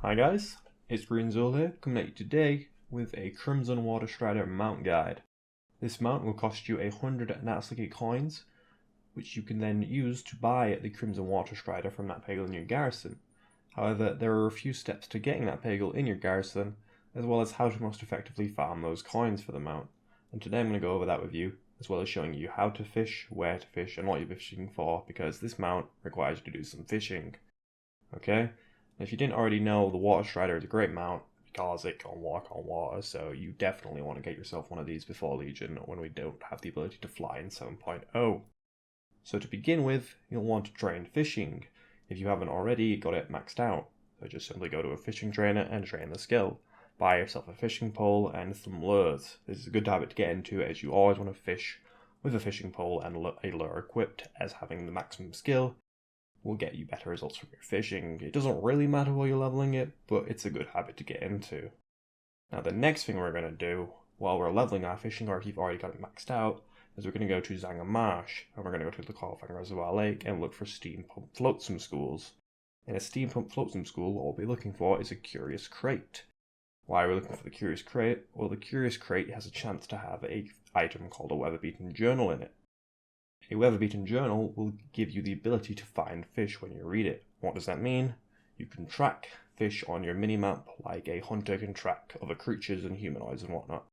Hi guys, it's Greenzool here, coming at you today with a Crimson Water Strider mount guide. This mount will cost you 100 Natslicky coins, which you can then use to buy the Crimson Water Strider from that pagle in your garrison. However, there are a few steps to getting that pagle in your garrison, as well as how to most effectively farm those coins for the mount. And today I'm going to go over that with you, as well as showing you how to fish, where to fish, and what you're fishing for, because this mount requires you to do some fishing. Okay? If you didn't already know, the Water Strider is a great mount because it can walk on water, so you definitely want to get yourself one of these before Legion when we don't have the ability to fly in 7.0. So to begin with, you'll want to train fishing. If you haven't already got it maxed out, so just simply go to a fishing trainer and train the skill. Buy yourself a fishing pole and some lures. This is a good habit to get into, as you always want to fish with a fishing pole and a lure equipped, as having the maximum skill will get you better results from your fishing. It doesn't really matter while you're leveling it, but it's a good habit to get into. Now the next thing we're going to do while we're leveling our fishing, or if you've already got it maxed out, is we're going to go to Zanga Marsh, and we're going to go to the Qualifying Reservoir Lake and look for steam pump flotsam schools. In a steam pump flotsam school, what we'll be looking for is a curious crate. Why are we looking for the curious crate? Well, the curious crate has a chance to have an item called a weather-beaten journal in it. A weather-beaten journal will give you the ability to find fish when you read it. What does that mean? You can track fish on your mini-map like a hunter can track other creatures and humanoids and whatnot.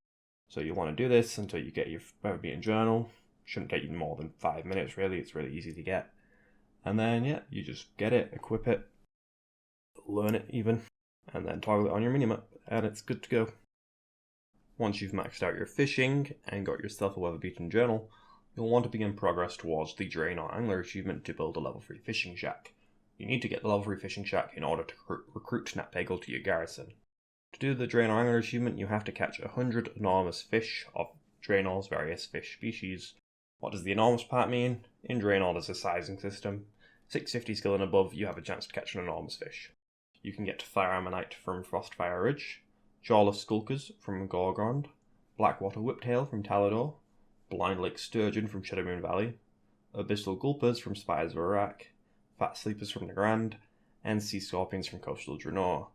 So you want to do this until you get your weather-beaten journal. Shouldn't take you more than 5 minutes really, it's really easy to get. And then yeah, you just get it, equip it, learn it even, and then toggle it on your minimap, and it's good to go. Once you've maxed out your fishing and got yourself a weather-beaten journal, you'll want to begin progress towards the Drain or Angler achievement to build a level 3 fishing shack. You need to get the level 3 fishing shack in order to recruit Natpagle to your garrison. To do the Drain or Angler achievement, you have to catch 100 enormous fish of Drainor's various fish species. What does the enormous part mean? In Draenor there's a sizing system. 650 skill and above, you have a chance to catch an enormous fish. You can get Fire Ammonite from Frostfire Ridge, Jawless Skulkers from Gorgrond, Blackwater Whiptail from Talador, Blind Lake Sturgeon from Shadowmoon Valley, Abyssal Gulpers from Spires of Iraq, Fat Sleepers from the Grand, and Sea Scorpions from Coastal Draenor.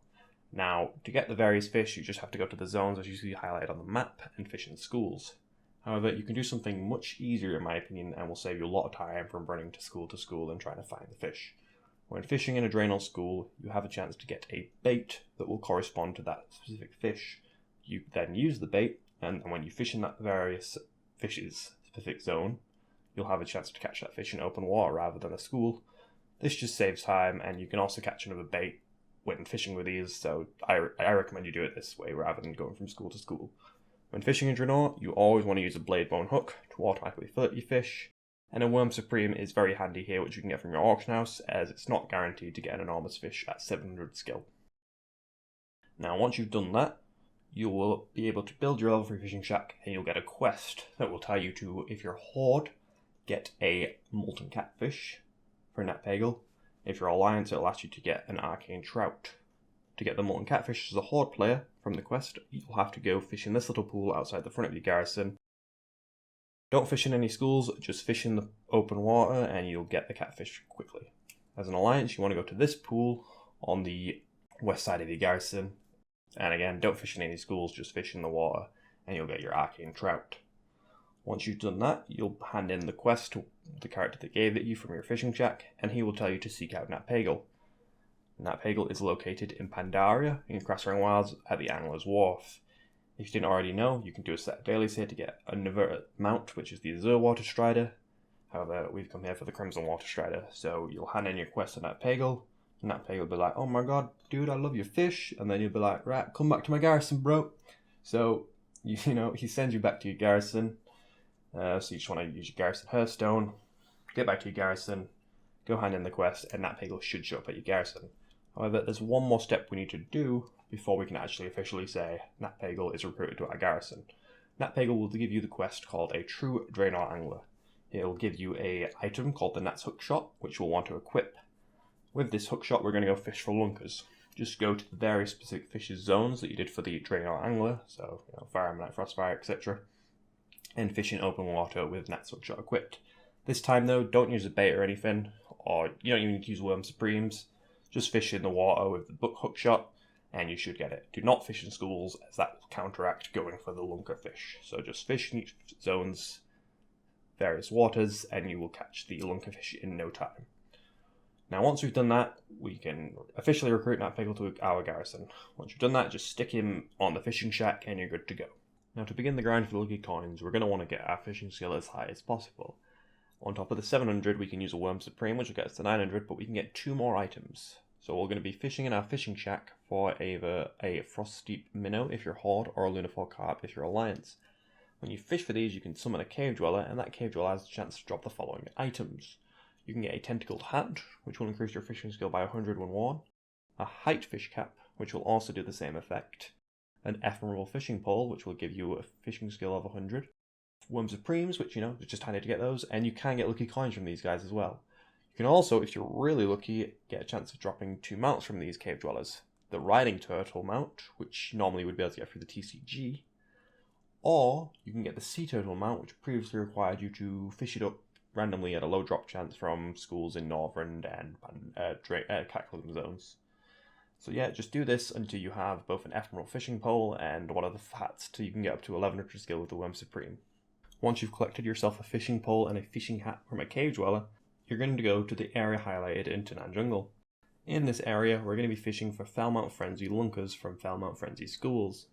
Now, to get the various fish, you just have to go to the zones as you see highlighted on the map and fish in schools. However, you can do something much easier in my opinion and will save you a lot of time from running to school and trying to find the fish. When fishing in a Draenor school, you have a chance to get a bait that will correspond to that specific fish. You then use the bait, and when you fish in that various fish's specific zone, you'll have a chance to catch that fish in open water rather than a school. This just saves time, and you can also catch another bait when fishing with these, so I recommend you do it this way rather than going from school to school. When fishing in Draenor, you always want to use a blade bone hook to automatically fillet your fish, and a Worm Supreme is very handy here, which you can get from your auction house, as it's not guaranteed to get an enormous fish at 700 skill. Now once you've done that, you will be able to build your level 3 fishing shack, and you'll get a quest that will tell you to, if you're Horde, get a Molten Catfish for Natpagle. If you're Alliance, it'll ask you to get an Arcane Trout. To get the Molten Catfish as a Horde player from the quest, you'll have to go fish in this little pool outside the front of your garrison. Don't fish in any schools, just fish in the open water and you'll get the catfish quickly. As an Alliance, you want to go to this pool on the west side of your garrison. And again, don't fish in any schools, just fish in the water, and you'll get your Arcane Trout. Once you've done that, you'll hand in the quest to the character that gave it you from your fishing shack, and he will tell you to seek out Natpagle. Natpagle is located in Pandaria, in Crasserang Wilds, at the Angler's Wharf. If you didn't already know, you can do a set of dailies here to get another mount, which is the Azure Water Strider. However, we've come here for the Crimson Water Strider, so you'll hand in your quest to Natpagle, and Natpagle will be like, oh my god, dude, I love your fish, and then you'll be like, right, come back to my garrison, bro. So, you know, he sends you back to your garrison, so you just want to use your garrison Hearthstone, get back to your garrison, go hand in the quest, and Natpagle should show up at your garrison. However, there's one more step we need to do before we can actually officially say Natpagle is recruited to our garrison. Natpagle will give you the quest called a True Draenor Angler. It'll give you an item called the Nat's Hookshot, which we'll want to equip. With this hookshot, we're going to go fish for lunkers. Just go to the various specific fish's zones that you did for the Draenor Angler, so Fire Ammonite, Frostfire, etc., and fish in open water with Nat's Hookshot equipped. This time though, don't use a bait or anything, or you don't even need to use Worm Supremes. Just fish in the water with the hookshot, and you should get it. Do not fish in schools, as that will counteract going for the lunker fish. So just fish in each zone's various waters, and you will catch the lunker fish in no time. Now, once we've done that, we can officially recruit Nat Pagle to our garrison. Once you've done that, just stick him on the fishing shack, and you're good to go. Now, to begin the grind for the lucky coins, we're going to want to get our fishing skill as high as possible. On top of the 700, we can use a Worm Supreme, which will get us to 900, but we can get 2 more items. So we're going to be fishing in our fishing shack for either a Frostdeep Minnow if you're Horde, or a Lunafor Carp if you're Alliance. When you fish for these, you can summon a Cave Dweller, and that Cave Dweller has a chance to drop the following items. You can get a Tentacled Hat, which will increase your fishing skill by 100 when worn, a Height Fish Cap, which will also do the same effect, an Ephemeral Fishing Pole, which will give you a fishing skill of 100, Worm Supremes, which, it's just handy to get those, and you can get lucky coins from these guys as well. You can also, if you're really lucky, get a chance of dropping 2 mounts from these Cave Dwellers. The Riding Turtle mount, which normally would be able to get through the TCG, or you can get the Sea Turtle mount, which previously required you to fish it up randomly at a low drop chance from schools in Northern and Cataclysm zones. So yeah, just do this until you have both an Ephemeral Fishing Pole and one of the hats, till you can get up to 1100 skill with the Worm Supreme. Once you've collected yourself a fishing pole and a fishing hat from a Cave Dweller, you're going to go to the area highlighted in Tanan Jungle. In this area, we're going to be fishing for Falmount Frenzy Lunkers from Falmount Frenzy schools.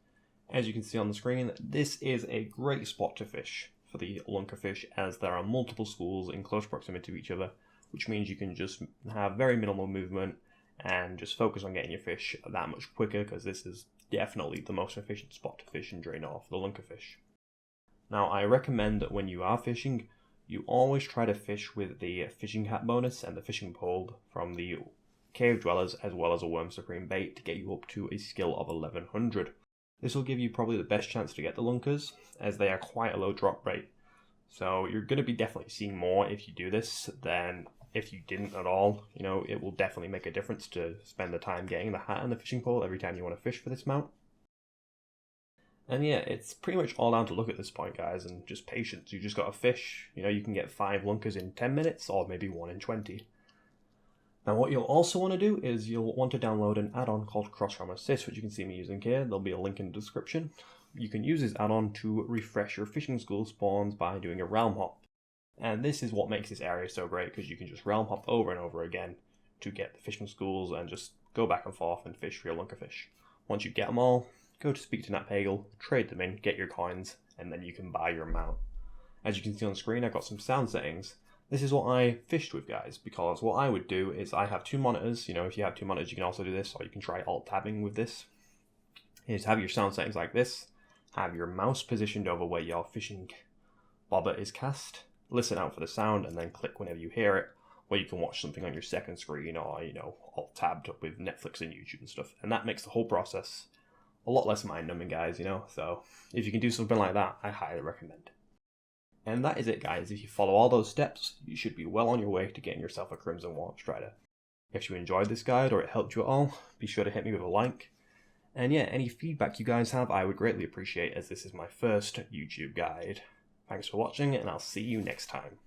As you can see on the screen, this is a great spot to fish for the lunker fish, as there are multiple schools in close proximity to each other, which means you can just have very minimal movement and just focus on getting your fish that much quicker, because this is definitely the most efficient spot to fish and drain off the lunker fish. Now, I recommend that when you are fishing, you always try to fish with the fishing hat bonus and the fishing pole from the Cave Dwellers, as well as a Worm Supreme bait, to get you up to a skill of 1100. This will give you probably the best chance to get the lunkers, as they are quite a low drop rate. So you're going to be definitely seeing more if you do this than if you didn't at all. It will definitely make a difference to spend the time getting the hat and the fishing pole every time you want to fish for this mount. And yeah, it's pretty much all down to luck at this point, guys, and just patience. You just got to fish. You can get 5 lunkers in 10 minutes, or maybe 1 in 20. Now, what you'll also want to do is you'll want to download an add-on called Cross-Realm Assist, which you can see me using here. There'll be a link in the description. You can use this add-on to refresh your fishing school spawns by doing a realm hop. And this is what makes this area so great, because you can just realm hop over and over again to get the fishing schools and just go back and forth and fish for your lunker fish. Once you get them all, go to speak to Nat Pagle, trade them in, get your coins, and then you can buy your mount. As you can see on the screen, I've got some sound settings. This is what I fished with, guys, because what I would do is I have 2 monitors. If you have 2 monitors, you can also do this, or you can try alt-tabbing with this. Is have your sound settings like this, have your mouse positioned over where your fishing bobber is cast, listen out for the sound, and then click whenever you hear it, or you can watch something on your second screen, or, alt-tabbed with Netflix and YouTube and stuff. And that makes the whole process a lot less mind-numbing, guys, So if you can do something like that, I highly recommend. And that is it, guys. If you follow all those steps, you should be well on your way to getting yourself a Crimson Water Strider. If you enjoyed this guide or it helped you at all, be sure to hit me with a like. And yeah, any feedback you guys have, I would greatly appreciate, as this is my first YouTube guide. Thanks for watching, and I'll see you next time.